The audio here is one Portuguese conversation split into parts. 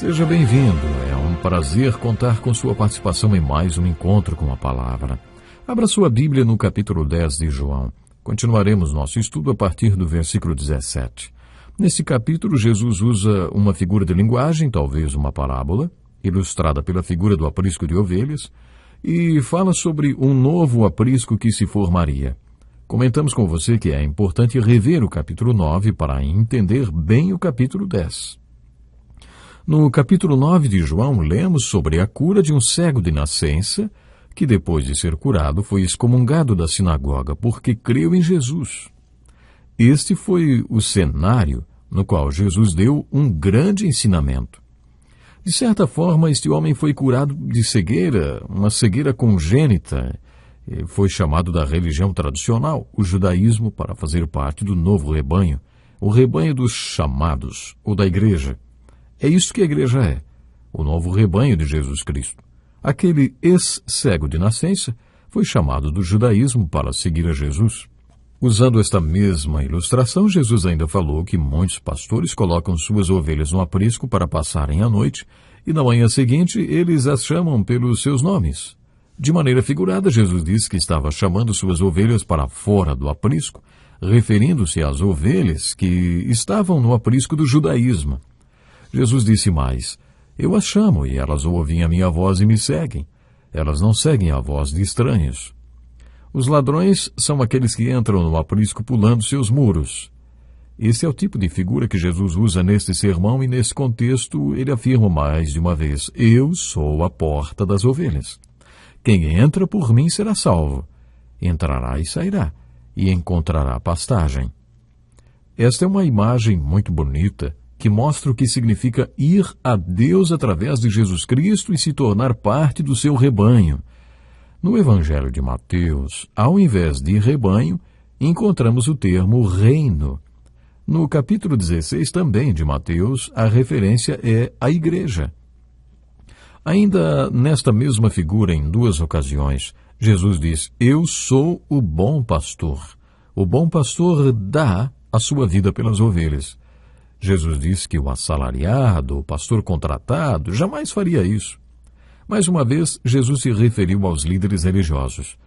Seja bem-vindo, é um prazer contar com sua participação em mais um encontro com a Palavra. Abra sua Bíblia no capítulo 10 de João. Continuaremos nosso estudo a partir do versículo 17. Nesse capítulo, Jesus usa uma figura de linguagem, talvez uma parábola, ilustrada pela figura do aprisco de ovelhas, e fala sobre um novo aprisco que se formaria. Comentamos com você que é importante rever o capítulo 9 para entender bem o capítulo 10. No capítulo 9 de João, lemos sobre a cura de um cego de nascença, que depois de ser curado foi excomungado da sinagoga porque creu em Jesus. Este foi o cenário no qual Jesus deu um grande ensinamento. De certa forma, este homem foi curado de cegueira, uma cegueira congênita. Foi chamado da religião tradicional, o judaísmo, para fazer parte do novo rebanho, o rebanho dos chamados, ou da igreja. É isso que a igreja é, o novo rebanho de Jesus Cristo. Aquele ex-cego de nascença foi chamado do judaísmo para seguir a Jesus. Usando esta mesma ilustração, Jesus ainda falou que muitos pastores colocam suas ovelhas no aprisco para passarem a noite e na manhã seguinte eles as chamam pelos seus nomes. De maneira figurada, Jesus disse que estava chamando suas ovelhas para fora do aprisco, referindo-se às ovelhas que estavam no aprisco do judaísmo. Jesus disse mais: eu as chamo e elas ouvem a minha voz e me seguem. Elas não seguem a voz de estranhos. Os ladrões são aqueles que entram no aprisco pulando seus muros. Esse é o tipo de figura que Jesus usa neste sermão e nesse contexto ele afirma mais de uma vez: eu sou a porta das ovelhas. Quem entra por mim será salvo. Entrará e sairá e encontrará pastagem. Esta é uma imagem muito bonita que mostra o que significa ir a Deus através de Jesus Cristo e se tornar parte do seu rebanho. No Evangelho de Mateus, ao invés de rebanho, encontramos o termo reino. No capítulo 16 também de Mateus, a referência é a igreja. Ainda nesta mesma figura, em duas ocasiões, Jesus diz: eu sou o bom pastor. O bom pastor dá a sua vida pelas ovelhas. Jesus disse que o assalariado, o pastor contratado, jamais faria isso. Mais uma vez, Jesus se referiu aos líderes religiosos.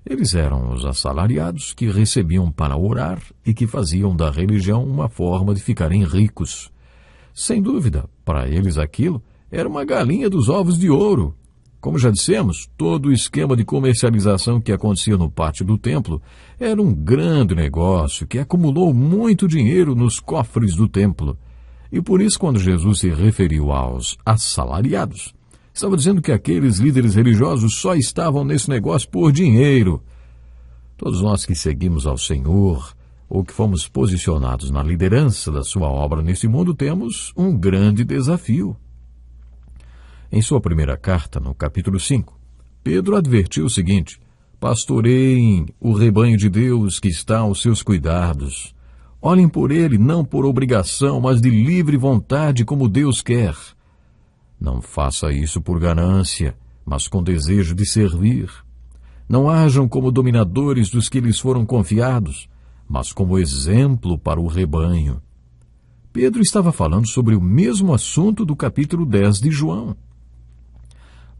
Eles eram os assalariados que recebiam para orar e que faziam da religião uma forma de ficarem ricos. Sem dúvida, para eles aquilo era uma galinha dos ovos de ouro. Como já dissemos, todo o esquema de comercialização que acontecia no pátio do templo era um grande negócio que acumulou muito dinheiro nos cofres do templo. E por isso, quando Jesus se referiu aos assalariados, estava dizendo que aqueles líderes religiosos só estavam nesse negócio por dinheiro. Todos nós que seguimos ao Senhor, ou que fomos posicionados na liderança da sua obra nesse mundo, temos um grande desafio. Em sua primeira carta, no capítulo 5, Pedro advertiu o seguinte: pastoreiem o rebanho de Deus que está aos seus cuidados. Olhem por ele não por obrigação, mas de livre vontade, como Deus quer. Não faça isso por ganância, mas com desejo de servir. Não hajam como dominadores dos que lhes foram confiados, mas como exemplo para o rebanho. Pedro estava falando sobre o mesmo assunto do capítulo 10 de João.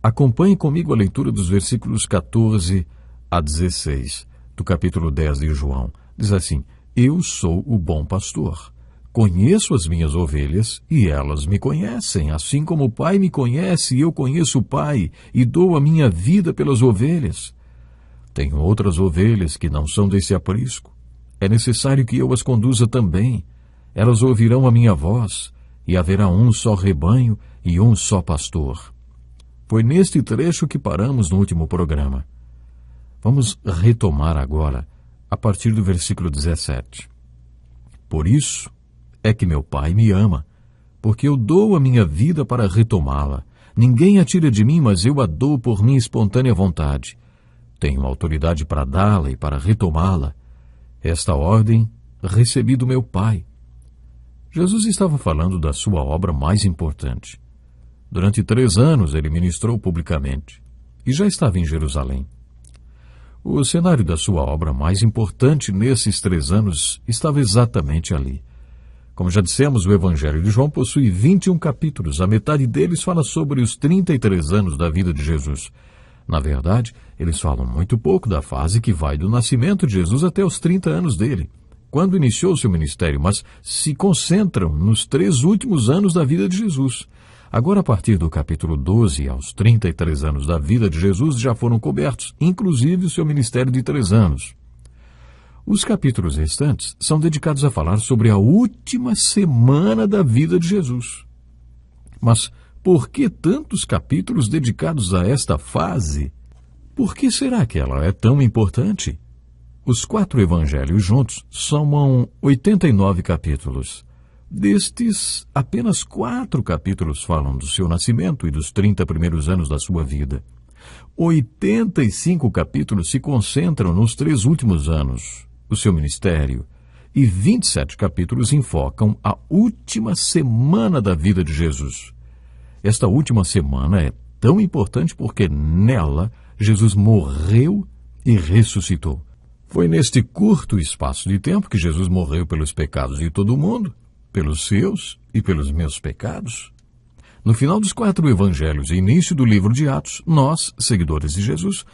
Acompanhe comigo a leitura dos versículos 14 a 16 do capítulo 10 de João. Diz assim: eu sou o bom pastor. Conheço as minhas ovelhas e elas me conhecem, assim como o Pai me conhece e eu conheço o Pai e dou a minha vida pelas ovelhas. Tenho outras ovelhas que não são desse aprisco. É necessário que eu as conduza também. Elas ouvirão a minha voz e haverá um só rebanho e um só pastor. Foi neste trecho que paramos no último programa. Vamos retomar agora, a partir do versículo 17. Por isso é que meu Pai me ama, porque eu dou a minha vida para retomá-la. Ninguém a tira de mim, mas eu a dou por minha espontânea vontade. Tenho autoridade para dá-la e para retomá-la. Esta ordem recebi do meu Pai. Jesus estava falando da sua obra mais importante. Durante 3 anos ele ministrou publicamente e já estava em Jerusalém. O cenário da sua obra mais importante nesses 3 anos estava exatamente ali. Como já dissemos, o Evangelho de João possui 21 capítulos. A metade deles fala sobre os 33 anos da vida de Jesus. Na verdade, eles falam muito pouco da fase que vai do nascimento de Jesus até os 30 anos dele, quando iniciou seu ministério, mas se concentram nos 3 últimos anos da vida de Jesus. Agora, a partir do capítulo 12 aos 33 anos da vida de Jesus já foram cobertos, inclusive o seu ministério de 3 anos. Os capítulos restantes são dedicados a falar sobre a última semana da vida de Jesus. Mas por que tantos capítulos dedicados a esta fase? Por que será que ela é tão importante? Os 4 evangelhos juntos somam 89 capítulos. Destes, apenas 4 capítulos falam do seu nascimento e dos 30 primeiros anos da sua vida. 85 capítulos se concentram nos 3 últimos anos do seu ministério e 27 capítulos enfocam a última semana da vida de Jesus. Esta última semana é tão importante porque nela Jesus morreu e ressuscitou. Foi neste curto espaço de tempo que Jesus morreu pelos pecados de todo mundo, pelos seus e pelos meus pecados. No final dos 4 evangelhos e início do livro de Atos, nós, seguidores de Jesus,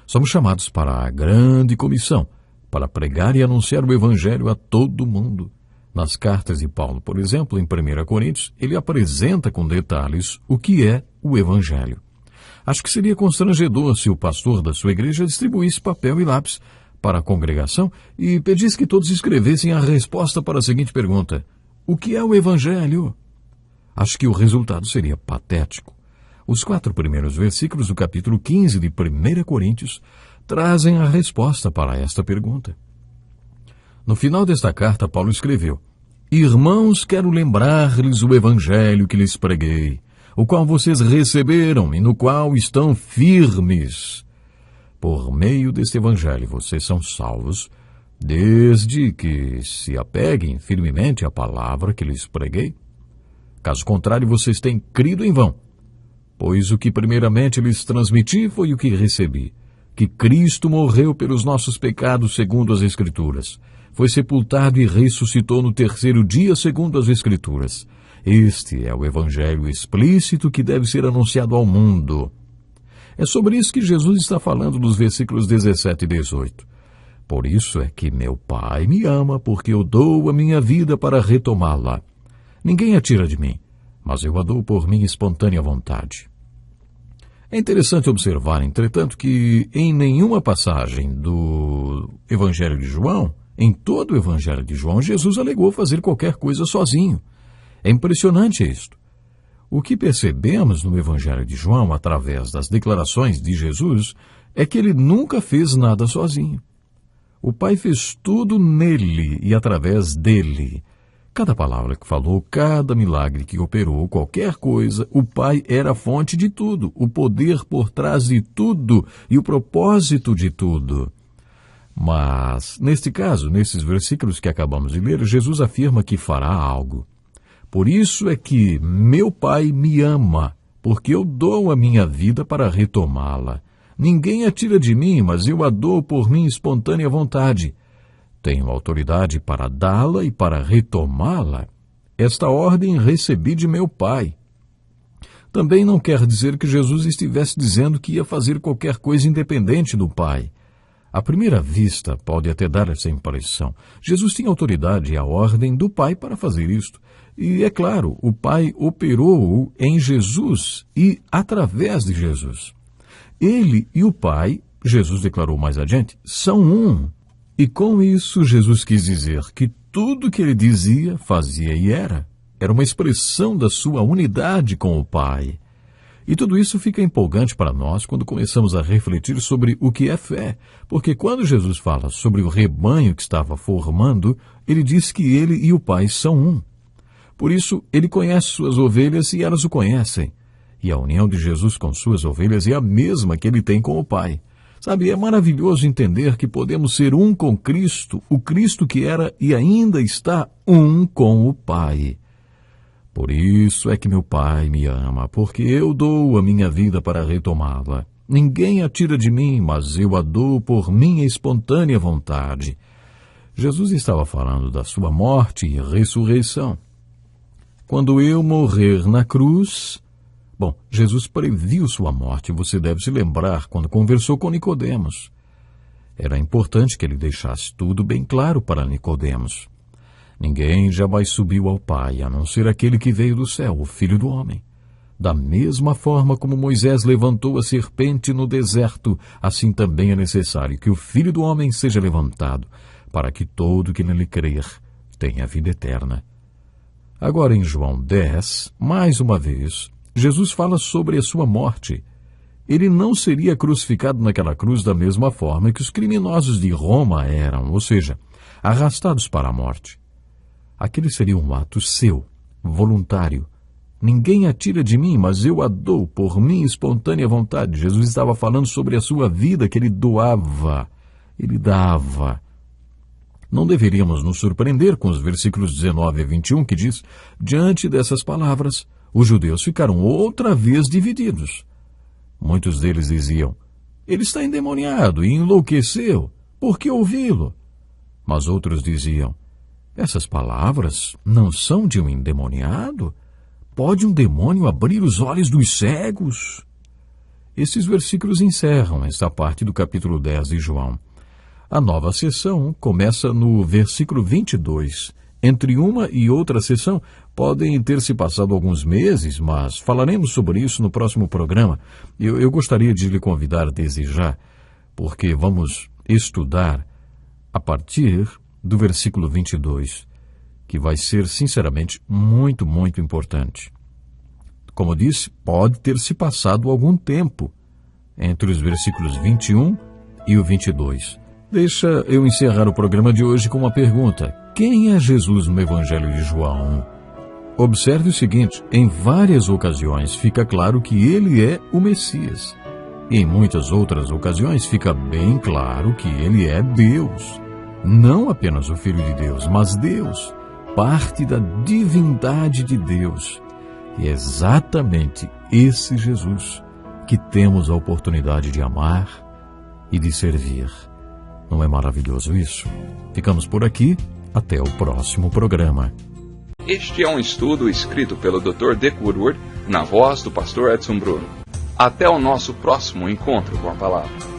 somos chamados para a grande comissão, para pregar e anunciar o evangelho a todo mundo. Nas cartas de Paulo, por exemplo, em 1 Coríntios, ele apresenta com detalhes o que é o evangelho. Acho que seria constrangedor se o pastor da sua igreja distribuísse papel e lápis para a congregação e pedisse que todos escrevessem a resposta para a seguinte pergunta: o que é o evangelho? Acho que o resultado seria patético. Os 4 primeiros versículos do capítulo 15 de 1 Coríntios trazem a resposta para esta pergunta. No final desta carta, Paulo escreveu: Irmãos, quero lembrar-lhes o evangelho que lhes preguei, o qual vocês receberam e no qual estão firmes. Por meio deste evangelho vocês são salvos, desde que se apeguem firmemente à palavra que lhes preguei. Caso contrário, vocês têm crido em vão, pois o que primeiramente lhes transmiti foi o que recebi, que Cristo morreu pelos nossos pecados segundo as Escrituras, foi sepultado e ressuscitou no 3º dia segundo as Escrituras. Este é o evangelho explícito que deve ser anunciado ao mundo. É sobre isso que Jesus está falando nos versículos 17 e 18. Por isso é que meu Pai me ama, porque eu dou a minha vida para retomá-la. Ninguém a tira de mim, mas eu a dou por minha espontânea vontade. É interessante observar, entretanto, que em nenhuma passagem do Evangelho de João, em todo o Evangelho de João, Jesus alegou fazer qualquer coisa sozinho. É impressionante isto. O que percebemos no Evangelho de João, através das declarações de Jesus, é que ele nunca fez nada sozinho. O Pai fez tudo nele e através dele. Cada palavra que falou, cada milagre que operou, qualquer coisa, o Pai era a fonte de tudo, o poder por trás de tudo e o propósito de tudo. Mas, neste caso, nesses versículos que acabamos de ler, Jesus afirma que fará algo. Por isso é que meu Pai me ama, porque eu dou a minha vida para retomá-la. Ninguém a tira de mim, mas eu a dou por minha espontânea vontade. Tenho autoridade para dá-la e para retomá-la. Esta ordem recebi de meu Pai. Também não quer dizer que Jesus estivesse dizendo que ia fazer qualquer coisa independente do Pai. À primeira vista, pode até dar essa impressão. Jesus tinha autoridade e a ordem do Pai para fazer isto. E, é claro, o Pai operou em Jesus e através de Jesus. Ele e o Pai, Jesus declarou mais adiante, são um. E com isso, Jesus quis dizer que tudo que ele dizia, fazia e era uma expressão da sua unidade com o Pai. E tudo isso fica empolgante para nós quando começamos a refletir sobre o que é fé, porque quando Jesus fala sobre o rebanho que estava formando, ele diz que ele e o Pai são um. Por isso, ele conhece suas ovelhas e elas o conhecem. E a união de Jesus com suas ovelhas é a mesma que ele tem com o Pai. Sabe, é maravilhoso entender que podemos ser um com Cristo, o Cristo que era e ainda está um com o Pai. Por isso é que meu Pai me ama, porque eu dou a minha vida para retomá-la. Ninguém a tira de mim, mas eu a dou por minha espontânea vontade. Jesus estava falando da sua morte e ressurreição. quando eu morrer na cruz... Bom, Jesus previu sua morte, você deve se lembrar quando conversou com Nicodemos. Era importante que ele deixasse tudo bem claro para Nicodemos. Ninguém jamais subiu ao Pai, a não ser aquele que veio do céu, o Filho do Homem. Da mesma forma como Moisés levantou a serpente no deserto, assim também é necessário que o Filho do Homem seja levantado, para que todo que nele crer tenha vida eterna. Agora em João 10, mais uma vez, Jesus fala sobre a sua morte. Ele não seria crucificado naquela cruz da mesma forma que os criminosos de Roma eram, ou seja, arrastados para a morte. Aquele seria um ato seu, voluntário. Ninguém a tira de mim, mas eu a dou por minha espontânea vontade. Jesus estava falando sobre a sua vida que ele doava, ele dava. Não deveríamos nos surpreender com os versículos 19 a 21 que diz: diante dessas palavras, os judeus ficaram outra vez divididos. Muitos deles diziam: ele está endemoniado e enlouqueceu, por que ouvi-lo? Mas outros diziam: essas palavras não são de um endemoniado? Pode um demônio abrir os olhos dos cegos? Esses versículos encerram esta parte do capítulo 10 de João. A nova sessão começa no versículo 22. Entre uma e outra sessão podem ter se passado alguns meses, mas falaremos sobre isso no próximo programa. Eu gostaria de lhe convidar desde já, porque vamos estudar a partir do versículo 22, que vai ser, sinceramente, muito, muito importante. Como disse, pode ter se passado algum tempo entre os versículos 21 e o 22. Deixa eu encerrar o programa de hoje com uma pergunta. Quem é Jesus no Evangelho de João? Observe o seguinte, em várias ocasiões fica claro que ele é o Messias. E em muitas outras ocasiões fica bem claro que ele é Deus. Não apenas o Filho de Deus, mas Deus, parte da divindade de Deus. E é exatamente esse Jesus que temos a oportunidade de amar e de servir. Não é maravilhoso isso? Ficamos por aqui. Até o próximo programa. Este é um estudo escrito pelo Dr. Dick Woodward, na voz do pastor Edson Bruno. Até o nosso próximo encontro com a palavra.